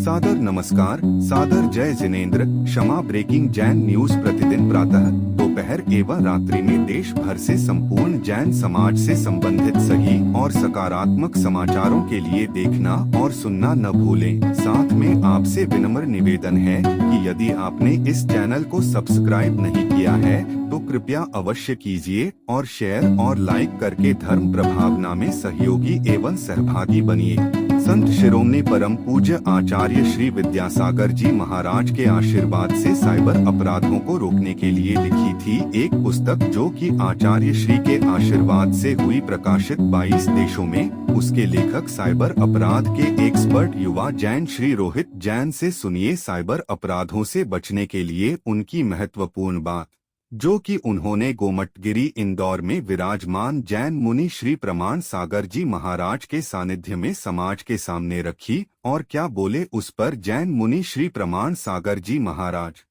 सादर नमस्कार, सादर जय जिनेंद्र। क्षमा ब्रेकिंग जैन न्यूज प्रतिदिन प्रातः दोपहर एवं रात्रि में देश भर से संपूर्ण जैन समाज से संबंधित सही और सकारात्मक समाचारों के लिए देखना और सुनना न भूलें। साथ में आपसे विनम्र निवेदन है कि यदि आपने इस चैनल को सब्सक्राइब नहीं किया है तो कृपया अवश्य कीजिए और शेयर और लाइक करके धर्म प्रभावना में सहयोगी एवं सहभागी बनिए। संत शिरोमणि परम पूज्य आचार्य श्री विद्यासागर जी महाराज के आशीर्वाद से साइबर अपराधों को रोकने के लिए लिखी थी एक पुस्तक, जो कि आचार्य श्री के आशीर्वाद से हुई प्रकाशित 22 देशों में। उसके लेखक साइबर अपराध के एक्सपर्ट युवा जैन श्री रोहित जैन से सुनिए साइबर अपराधों से बचने के लिए उनकी महत्वपूर्ण बात, जो कि उन्होंने गोमटगिरी इंदौर में विराजमान जैन मुनि श्री प्रमाण सागर जी महाराज के सानिध्य में समाज के सामने रखी। और क्या बोले उस पर जैन मुनि श्री प्रमाण सागर जी महाराज।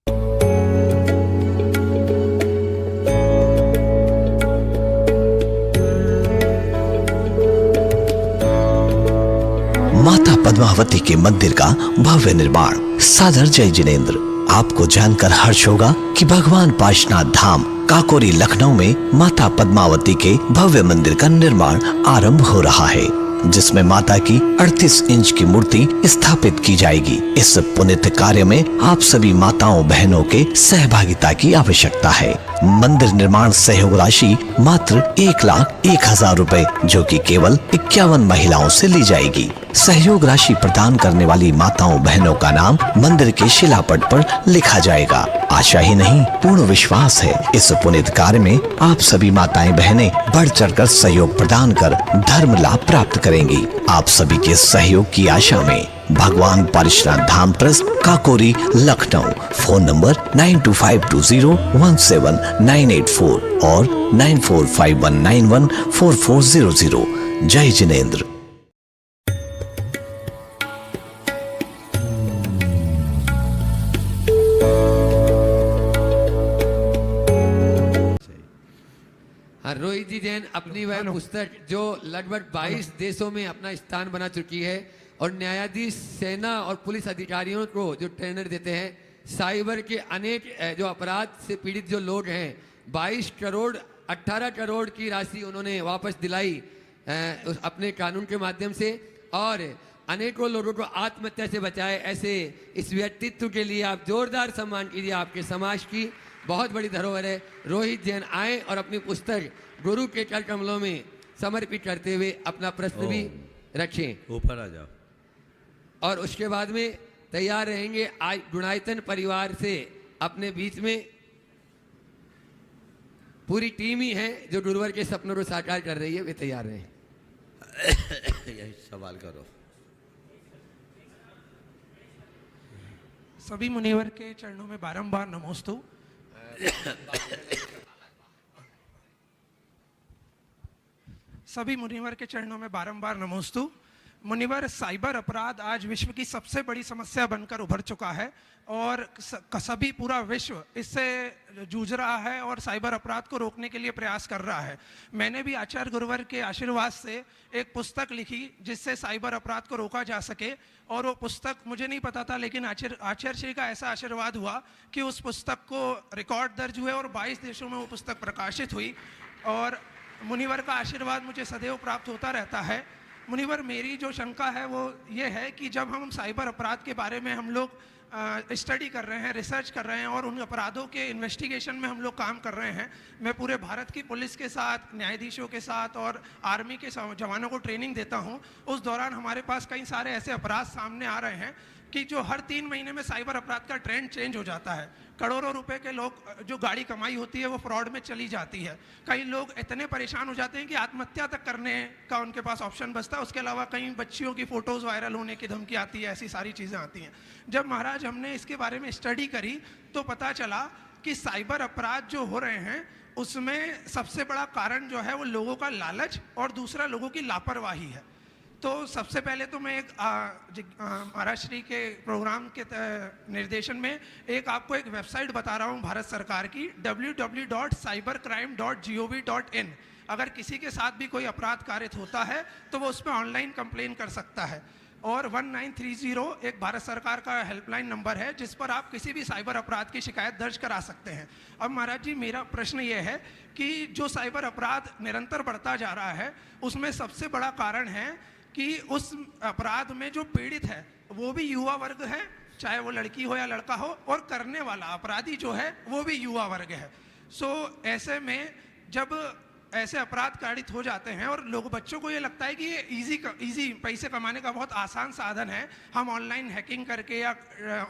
माता पद्मावती के मंदिर का भव्य निर्माण। सादर जय जिनेंद्र। आपको जानकर हर्ष होगा कि भगवान पाशनाथ धाम काकोरी लखनऊ में माता पद्मावती के भव्य मंदिर का निर्माण आरंभ हो रहा है, जिसमें माता की 38 इंच की मूर्ति स्थापित की जाएगी। इस पुण्य कार्य में आप सभी माताओं बहनों के सहभागिता की आवश्यकता है। मंदिर निर्माण सहयोग राशि मात्र 1,01,000 रुपए, जो कि केवल 51 महिलाओं से ली जाएगी। सहयोग राशि प्रदान करने वाली माताओं बहनों का नाम मंदिर के शिलापट पर लिखा जाएगा। आशा ही नहीं, पूर्ण विश्वास है इस पुनीत कार्य में आप सभी माताएं बहनें बढ़ चढ़कर सहयोग प्रदान कर धर्म लाभ प्राप्त करेंगी। आप सभी के सहयोग की आशा में भगवान Pashnath Dham trust Kakori Lucknow. Phone number 9252017984 और 9451914400। जय जिनेंद्र। रोहित जी जैन अपनी वह पुस्तक जो लगभग 22 देशों में अपना स्थान बना चुकी है और न्यायाधीश, सेना और पुलिस अधिकारियों को जो ट्रेनर देते हैं, साइबर के अनेक जो अपराध से पीड़ित जो लोग हैं, 22 करोड़ 18 करोड़ की राशि उन्होंने वापस दिलाई अपने कानून के माध्यम से, और अनेकों लोगों को आत्महत्या से बचाए। ऐसे इस व्यक्तित्व के लिए आप जोरदार सम्मान कीजिए। आपके समाज की बहुत बड़ी धरोहर है। रोहित जैन आए और अपनी पुस्तक गुरु के कर कमलों में समर्पित करते हुए अपना प्रश्न भी रखें। ऊपर आ जाओ। और उसके बाद में तैयार रहेंगे आज गुणायतन परिवार से अपने बीच में पूरी टीम ही है जो गुरुवर के सपनों को साकार कर रही है। वे तैयार रहें। यही सवाल करो। सभी मुनिवर के चरणों में बारंबार नमोस्तु। सभी मुनिवर के चरणों में बारंबार नमोस्तु। मुनिवर, साइबर अपराध आज विश्व की सबसे बड़ी समस्या बनकर उभर चुका है और सभी पूरा विश्व इससे जूझ रहा है और साइबर अपराध को रोकने के लिए प्रयास कर रहा है। मैंने भी आचार्य गुरुवर के आशीर्वाद से एक पुस्तक लिखी जिससे साइबर अपराध को रोका जा सके, और वो पुस्तक मुझे नहीं पता था, लेकिन आचार्य श्री का ऐसा आशीर्वाद हुआ कि उस पुस्तक को रिकॉर्ड दर्ज हुए और 22 देशों में वो पुस्तक प्रकाशित हुई, और मुनिवर का आशीर्वाद मुझे सदैव प्राप्त होता रहता है। मुनिवर, मेरी जो शंका है वो ये है कि जब हम साइबर अपराध के बारे में हम लोग स्टडी कर रहे हैं, रिसर्च कर रहे हैं और उन अपराधों के इन्वेस्टिगेशन में हम लोग काम कर रहे हैं, मैं पूरे भारत की पुलिस के साथ, न्यायाधीशों के साथ और आर्मी के जवानों को ट्रेनिंग देता हूं। उस दौरान हमारे पास कई सारे ऐसे अपराध सामने आ रहे हैं कि जो हर 3 महीने में साइबर अपराध का ट्रेंड चेंज हो जाता है। करोड़ों रुपए के लोग जो गाड़ी कमाई होती है वो फ्रॉड में चली जाती है। कई लोग इतने परेशान हो जाते हैं कि आत्महत्या तक करने का उनके पास ऑप्शन बचता है। उसके अलावा कई बच्चियों की फोटोज़ वायरल होने की धमकी आती है। ऐसी सारी चीज़ें आती हैं। जब महाराज हमने इसके बारे में स्टडी करी तो पता चला कि साइबर अपराध जो हो रहे हैं उसमें सबसे बड़ा कारण जो है वो लोगों का लालच और दूसरा लोगों की लापरवाही है। तो सबसे पहले तो मैं एक महाराज श्री के प्रोग्राम के निर्देशन में एक आपको एक वेबसाइट बता रहा हूँ भारत सरकार की, www.cybercrime.gov.in। अगर किसी के साथ भी कोई अपराध कारित होता है तो वो उस पर ऑनलाइन कंप्लेन कर सकता है। और 1930 एक भारत सरकार का हेल्पलाइन नंबर है जिस पर आप किसी भी साइबर अपराध की शिकायत दर्ज करा सकते हैं। अब महाराज जी, मेरा प्रश्न ये है कि जो साइबर अपराध निरंतर बढ़ता जा रहा है उसमें सबसे बड़ा कारण है कि उस अपराध में जो पीड़ित है वो भी युवा वर्ग है, चाहे वो लड़की हो या लड़का हो, और करने वाला अपराधी जो है वो भी युवा वर्ग है। ऐसे में जब ऐसे अपराध कारित हो जाते हैं और बच्चों को ये लगता है कि ये इजी पैसे कमाने का बहुत आसान साधन है, हम ऑनलाइन हैकिंग करके या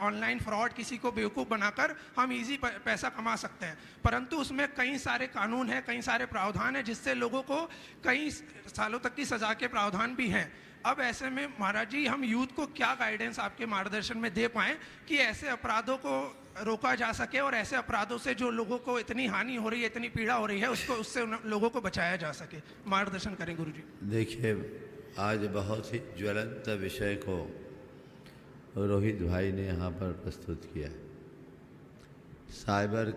ऑनलाइन फ्रॉड किसी को बेवकूफ़ बनाकर हम इजी पैसा कमा सकते हैं, परंतु उसमें कई सारे कानून हैं, कई सारे प्रावधान हैं जिससे लोगों को कई सालों तक की सज़ा के प्रावधान भी हैं। अब ऐसे में महाराज जी, हम यूथ को क्या गाइडेंस आपके मार्गदर्शन में दे पाएँ कि ऐसे अपराधों को रोका जा सके और ऐसे अपराधों से जो लोगों को इतनी हानि हो रही है, इतनी पीड़ा हो रही है, उससे उन लोगों को बचाया जा सके। मार्गदर्शन करें गुरुजी। देखिए, आज बहुत ही ज्वलंत विषय को रोहित भाई ने यहाँ पर प्रस्तुत किया है। साइबर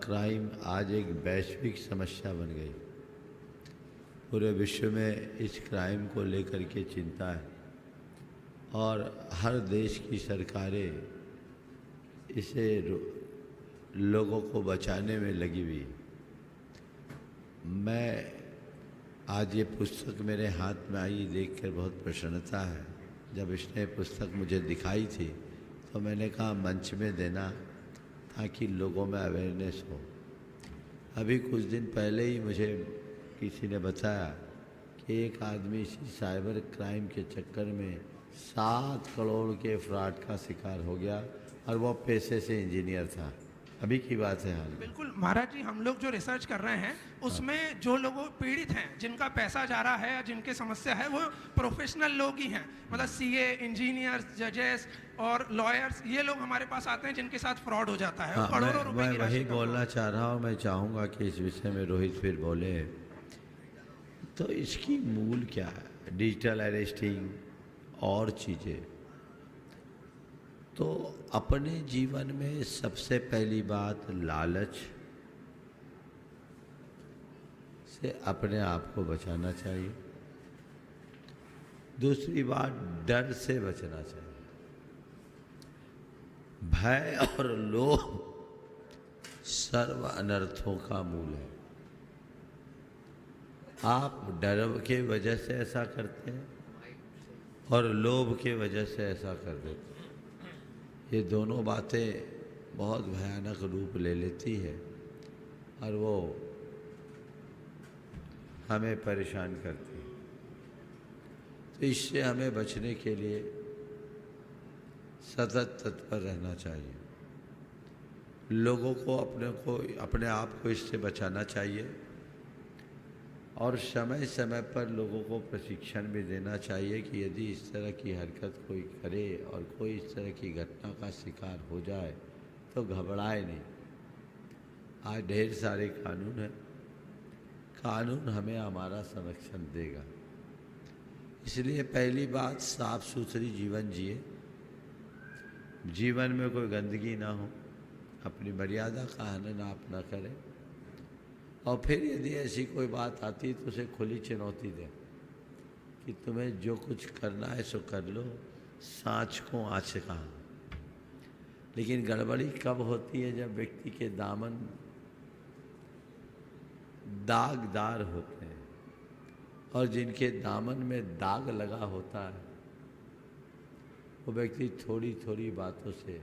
क्राइम आज एक वैश्विक समस्या बन गई। पूरे विश्व में इस क्राइम को लेकर के चिंता है और हर देश की सरकारें इसे लोगों को बचाने में लगी हुई है। मैं आज ये पुस्तक मेरे हाथ में आई देखकर बहुत प्रसन्नता है। जब इसने पुस्तक मुझे दिखाई थी तो मैंने कहा मंच में देना ताकि लोगों में अवेयरनेस हो। अभी कुछ दिन पहले ही मुझे किसी ने बताया कि एक आदमी इसी साइबर क्राइम के चक्कर में 7 करोड़ के फ्रॉड का शिकार हो गया और वो पेशे से इंजीनियर था। अभी की बात है हाल। बिल्कुल महाराज जी, हम लोग जो रिसर्च कर रहे हैं उसमें जो लोग पीड़ित हैं, जिनका पैसा जा रहा है या जिनकी समस्या है, वो प्रोफेशनल लोग ही हैं। मतलब सीए, इंजीनियर्स, जजेस और लॉयर्स, ये लोग हमारे पास आते हैं जिनके साथ फ्रॉड हो जाता है। करोड़ों रुपए मैं वही बोलना चाह रहा हूँ। मैं चाहूँगा कि इस विषय में रोहित फिर बोले। तो इसकी मूल क्या है? डिजिटल अरेस्टिंग और चीज़ें। तो अपने जीवन में सबसे पहली बात लालच से अपने आप को बचाना चाहिए। दूसरी बात, डर से बचना चाहिए। भय और लोभ सर्व अनर्थों का मूल है। आप डर के वजह से ऐसा करते हैं और लोभ के वजह से ऐसा कर देते हैं। ये दोनों बातें बहुत भयानक रूप ले लेती है और वो हमें परेशान करती है। तो इससे हमें बचने के लिए सतत तत्पर रहना चाहिए। लोगों को अपने आप को इससे बचाना चाहिए और समय समय पर लोगों को प्रशिक्षण भी देना चाहिए कि यदि इस तरह की हरकत कोई करे और कोई इस तरह की घटना का शिकार हो जाए तो घबराए नहीं। आज ढेर सारे कानून हैं, कानून हमें हमारा संरक्षण देगा। इसलिए पहली बात, साफ सुथरी जीवन जिए, जीवन में कोई गंदगी ना हो, अपनी मर्यादा का हनन आप ना करें। और फिर यदि ऐसी कोई बात आती है तो उसे खुली चुनौती दें कि तुम्हें जो कुछ करना है सो कर लो, सांच को आँच कहा। लेकिन गड़बड़ी कब होती है? जब व्यक्ति के दामन दागदार होते हैं और जिनके दामन में दाग लगा होता है वो व्यक्ति थोड़ी थोड़ी बातों से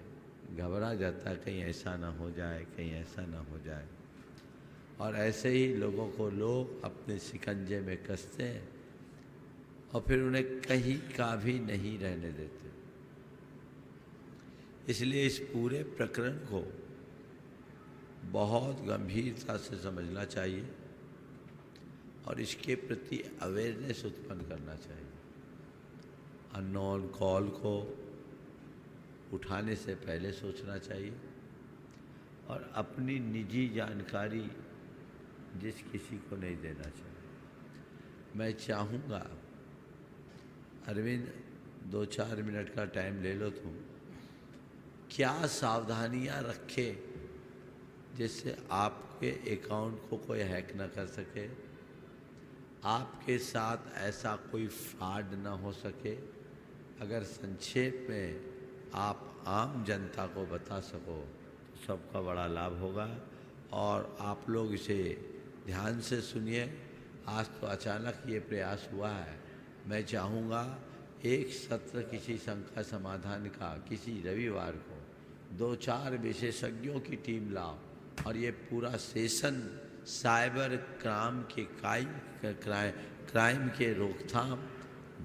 घबरा जाता है, कहीं ऐसा ना हो जाए, कहीं ऐसा ना हो जाए। और ऐसे ही लोगों को लोग अपने शिकंजे में कसते हैं और फिर उन्हें कहीं का भी नहीं रहने देते। इसलिए इस पूरे प्रकरण को बहुत गंभीरता से समझना चाहिए और इसके प्रति अवेयरनेस उत्पन्न करना चाहिए। अननोन कॉल को उठाने से पहले सोचना चाहिए और अपनी निजी जानकारी जिस किसी को नहीं देना चाहिए। मैं चाहूँगा अरविंद 2-4 मिनट का टाइम ले लो तुम। क्या सावधानियाँ रखे जिससे आपके अकाउंट को कोई हैक ना कर सके, आपके साथ ऐसा कोई फ्रॉड ना हो सके, अगर संक्षेप में आप आम जनता को बता सको तो सबका बड़ा लाभ होगा। और आप लोग इसे ध्यान से सुनिए। आज तो अचानक ये प्रयास हुआ है। मैं चाहूँगा एक सत्र किसी शंका समाधान का किसी रविवार को 2-4 विशेषज्ञों की टीम लाओ और ये पूरा सेशन साइबर क्राइम के रोकथाम,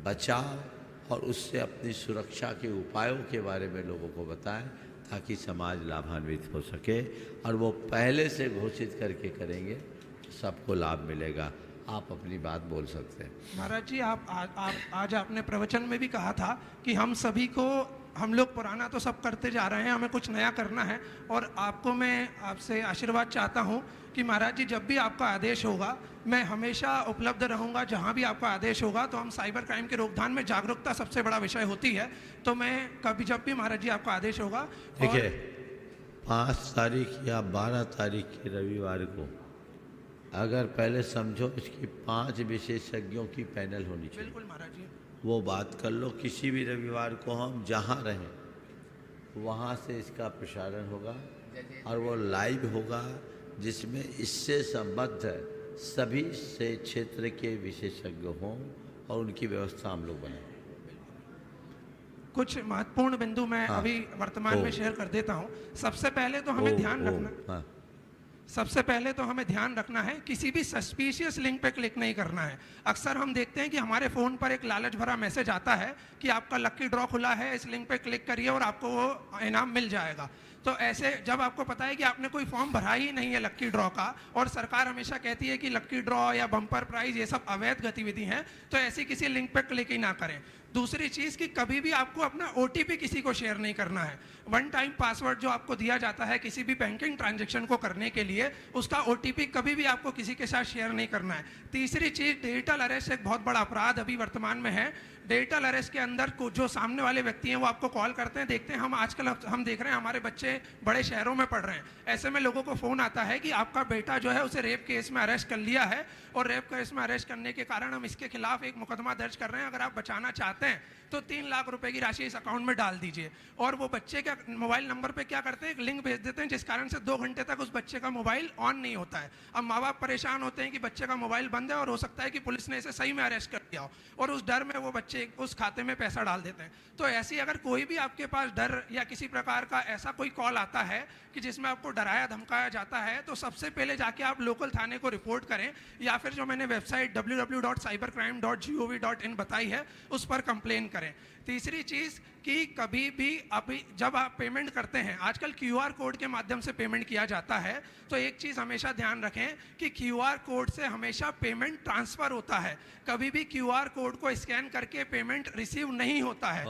बचाव और उससे अपनी सुरक्षा के उपायों के बारे में लोगों को बताएं ताकि समाज लाभान्वित हो सके। और वो पहले से घोषित करके करेंगे तो सबको लाभ मिलेगा। आप अपनी बात बोल सकते हैं। महाराज जी, आज आपने प्रवचन में भी कहा था कि हम लोग पुराना तो सब करते जा रहे हैं, हमें कुछ नया करना है। और आपको मैं आपसे आशीर्वाद चाहता हूं कि महाराज जी, जब भी आपका आदेश होगा मैं हमेशा उपलब्ध रहूंगा। जहां भी आपका आदेश होगा तो हम साइबर क्राइम के रोकथाम में जागरूकता सबसे बड़ा विषय होती है। तो मैं जब भी महाराज जी आपका आदेश होगा। देखिए, 5 तारीख या 12 तारीख के रविवार को अगर पहले समझो इसकी 5 विशेषज्ञों की पैनल होनी चाहिए। बिल्कुल महाराज जी, वो बात कर लो। किसी भी रविवार को हम जहाँ रहें वहाँ से इसका प्रसारण होगा और वो लाइव होगा, जिसमें इससे संबद्ध सभी से क्षेत्र के विशेषज्ञ हों और उनकी व्यवस्था हम लोग बनाएं। कुछ महत्वपूर्ण बिंदु मैं अभी वर्तमान में शेयर कर देता हूं। सबसे पहले तो हमें ध्यान रखना है किसी भी सस्पिशियस लिंक पे क्लिक नहीं करना है। अक्सर हम देखते हैं कि हमारे फ़ोन पर एक लालच भरा मैसेज आता है कि आपका लकी ड्रॉ खुला है, इस लिंक पे क्लिक करिए और आपको वो इनाम मिल जाएगा। तो ऐसे जब आपको पता है कि आपने कोई फॉर्म भरा ही नहीं है लक्की ड्रॉ का, और सरकार हमेशा कहती है कि लक्की ड्रॉ या बम्पर प्राइज ये सब अवैध गतिविधि हैं, तो ऐसी किसी लिंक पे क्लिक ही ना करें। दूसरी चीज़ कि कभी भी आपको अपना OTP किसी को शेयर नहीं करना है। 1 टाइम पासवर्ड जो आपको दिया जाता है किसी भी बैंकिंग ट्रांजैक्शन को करने के लिए, उसका OTP कभी भी आपको किसी के साथ शेयर नहीं करना है। तीसरी चीज़, डिजिटल अरेस्ट एक बहुत बड़ा अपराध अभी वर्तमान में है। डिजिटल अरेस्ट के अंदर जो सामने वाले व्यक्ति हैं वो आपको कॉल करते हैं। देखते हैं हम आजकल हम देख रहे हैं हमारे बच्चे बड़े शहरों में पढ़ रहे हैं, ऐसे में लोगों को फ़ोन आता है कि आपका बेटा जो है उसे रेप केस में अरेस्ट कर लिया है, और रेप केस में अरेस्ट करने के कारण हम इसके खिलाफ एक मुकदमा दर्ज कर रहे हैं, अगर आप बचाना चाहते हैं तो 3 लाख रुपए की राशि इस अकाउंट में डाल दीजिए। और वो बच्चे के मोबाइल नंबर पे क्या करते हैं, एक लिंक भेज देते हैं, जिस कारण से 2 घंटे तक उस बच्चे का मोबाइल ऑन नहीं होता है। अब माँ बाप परेशान होते हैं कि बच्चे का मोबाइल बंद है और हो सकता है कि पुलिस ने इसे सही में अरेस्ट कर दिया हो, और उस डर में वो बच्चे उस खाते में पैसा डाल देते हैं। तो ऐसी अगर कोई भी आपके पास डर या किसी प्रकार का ऐसा कोई कॉल आता है कि जिसमें आपको डराया धमकाया जाता है, तो सबसे पहले जाके आप लोकल थाने को रिपोर्ट करें, या फिर जो मैंने वेबसाइट www.cybercrime.gov.in बताई है उस पर कंप्लेन करें। तीसरी चीज़ कि कभी भी अभी जब आप पेमेंट करते हैं, आजकल QR कोड के माध्यम से पेमेंट किया जाता है, तो एक चीज़ हमेशा ध्यान रखें कि QR कोड से हमेशा पेमेंट ट्रांसफ़र होता है। कभी भी QR कोड को स्कैन करके पेमेंट रिसीव नहीं होता है।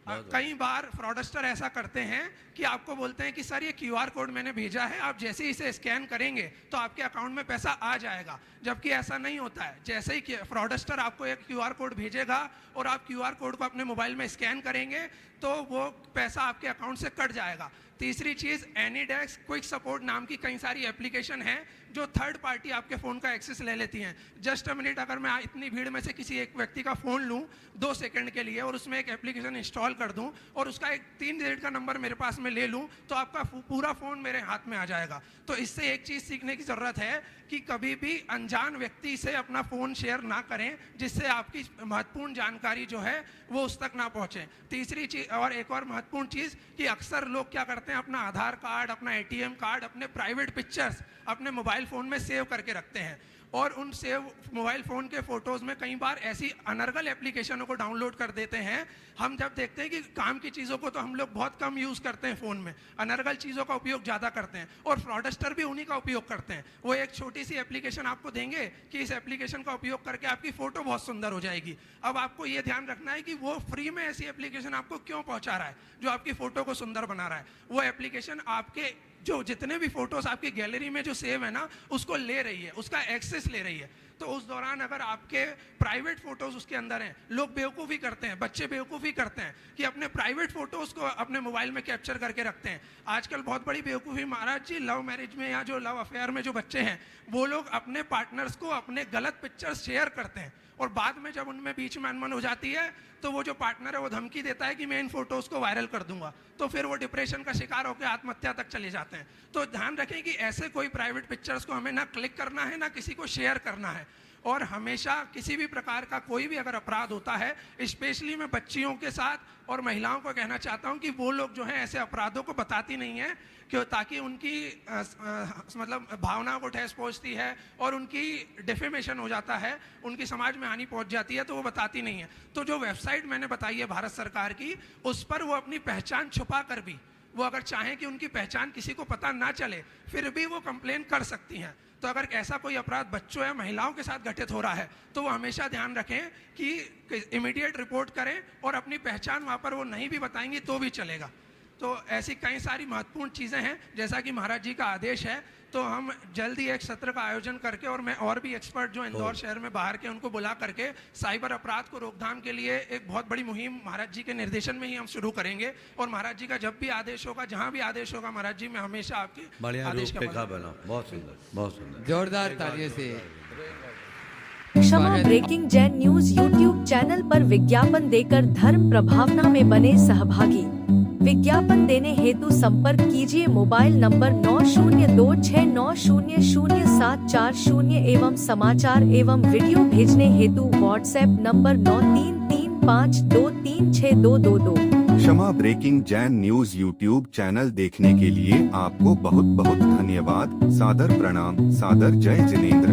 कई बार फ्रॉडस्टर ऐसा करते हैं कि आपको बोलते हैं कि सर ये QR कोड मैंने भेजा है, आप जैसे ही इसे स्कैन करेंगे तो आपके अकाउंट में पैसा आ जाएगा, जबकि ऐसा नहीं होता है। जैसे ही फ्रॉडस्टर आपको एक QR कोड भेजेगा और आप QR कोड को अपने मोबाइल में स्कैन करेंगे तो वो पैसा आपके अकाउंट से कट जाएगा। तीसरी चीज़, एनीडेक्स, क्विक सपोर्ट नाम की कई सारी एप्लीकेशन हैं जो थर्ड पार्टी आपके फ़ोन का एक्सेस ले लेती हैं। जस्ट अ मिनट, अगर मैं इतनी भीड़ में से किसी एक व्यक्ति का फ़ोन लूँ 2 सेकंड के लिए और उसमें एक एप्लीकेशन इंस्टॉल कर दूँ और उसका एक 3 डिजिट का नंबर मेरे पास में ले लूँ, तो आपका पूरा फ़ोन मेरे हाथ में आ जाएगा। तो इससे एक चीज़ सीखने की ज़रूरत है कि कभी भी अनजान व्यक्ति से अपना फ़ोन शेयर ना करें, जिससे आपकी महत्वपूर्ण जानकारी जो है वो उस तक ना पहुँचे। तीसरी चीज़, और एक और महत्वपूर्ण चीज़ कि अक्सर लोग क्या करते हैं, अपना आधार कार्ड, अपना ATM कार्ड, अपने प्राइवेट पिक्चर्स अपने मोबाइल फ़ोन में सेव करके रखते हैं, और उन सेव मोबाइल फ़ोन के फ़ोटोज़ में कई बार ऐसी अनर्गल एप्लीकेशनों को डाउनलोड कर देते हैं। हम जब देखते हैं कि काम की चीज़ों को तो हम लोग बहुत कम यूज़ करते हैं फ़ोन में, अनर्गल चीज़ों का उपयोग ज़्यादा करते हैं, और फ्रॉडस्टर भी उन्हीं का उपयोग करते हैं। वो एक छोटी सी एप्लीकेशन आपको देंगे कि इस एप्लीकेशन का उपयोग करके आपकी फ़ोटो बहुत सुंदर हो जाएगी। अब आपको ये ध्यान रखना है कि वो फ्री में ऐसी एप्लीकेशन आपको क्यों पहुँचा रहा है जो आपकी फ़ोटो को सुंदर बना रहा है। वो एप्लीकेशन आपके जो जितने भी फोटोज आपकी गैलरी में जो सेव है ना, उसको ले रही है, उसका एक्सेस ले रही है। तो उस दौरान अगर आपके प्राइवेट फोटोज उसके अंदर हैं, लोग बेवकूफ़ी करते हैं, बच्चे बेवकूफ़ी करते हैं कि अपने प्राइवेट फोटोज को अपने मोबाइल में कैप्चर करके रखते हैं। आजकल बहुत बड़ी बेवकूफ़ी महाराज जी, लव मैरिज में या जो लव अफेयर में जो बच्चे हैं, वो लोग अपने पार्टनर्स को अपने गलत पिक्चर्स शेयर करते हैं और बाद में जब उनमें बीच में अनबन हो जाती है तो वो जो पार्टनर है वो धमकी देता है कि मैं इन फोटोज को वायरल कर दूंगा, तो फिर वो डिप्रेशन का शिकार होकर आत्महत्या तक चले जाते हैं। तो ध्यान रखें कि ऐसे कोई प्राइवेट पिक्चर्स को हमें ना क्लिक करना है ना किसी को शेयर करना है। और हमेशा किसी भी प्रकार का कोई भी अगर अपराध होता है, स्पेशली मैं बच्चियों के साथ और महिलाओं को कहना चाहता हूं कि वो लोग जो हैं ऐसे अपराधों को बताती नहीं है, क्यों, ताकि उनकी मतलब भावनाओं को ठेस पहुंचती है और उनकी डिफेमेशन हो जाता है, उनकी समाज में हानि पहुंच जाती है, तो वो बताती नहीं है। तो जो वेबसाइट मैंने बताई है भारत सरकार की, उस पर वो अपनी पहचान छुपा कर भी, वो अगर चाहें कि उनकी पहचान किसी को पता ना चले, फिर भी वो कंप्लेन कर सकती हैं। तो अगर ऐसा कोई अपराध बच्चों या महिलाओं के साथ घटित हो रहा है तो वो हमेशा ध्यान रखें कि इमीडिएट रिपोर्ट करें, और अपनी पहचान वहाँ पर वो नहीं भी बताएंगी तो भी चलेगा। तो ऐसी कई सारी महत्वपूर्ण चीज़ें हैं, जैसा कि महाराज जी का आदेश है, तो हम जल्द ही एक सत्र का आयोजन करके, और मैं और भी एक्सपर्ट जो इंदौर शहर में बाहर के उनको बुला करके साइबर अपराध को रोकथाम के लिए एक बहुत बड़ी मुहिम महाराज जी के निर्देशन में ही हम शुरू करेंगे। और महाराज जी का जब भी आदेश होगा, जहां भी आदेश होगा, महाराज जी मैं हमेशा आपके बढ़िया आदेश रूपरेखा बनाओ, बहुत सुंदर, बहुत सुंदर। जोरदार तालियों से Kshama breaking Jain news YouTube channel पर विज्ञापन देकर धर्म प्रभावना में बने सहभागी। विज्ञापन देने हेतु संपर्क कीजिए मोबाइल नंबर 9026900740 एवं समाचार एवं वीडियो भेजने हेतु WhatsApp number 9335236222। Kshama breaking Jain news YouTube channel देखने के लिए आपको बहुत बहुत धन्यवाद। सादर प्रणाम। सादर जय जिनेंद्र।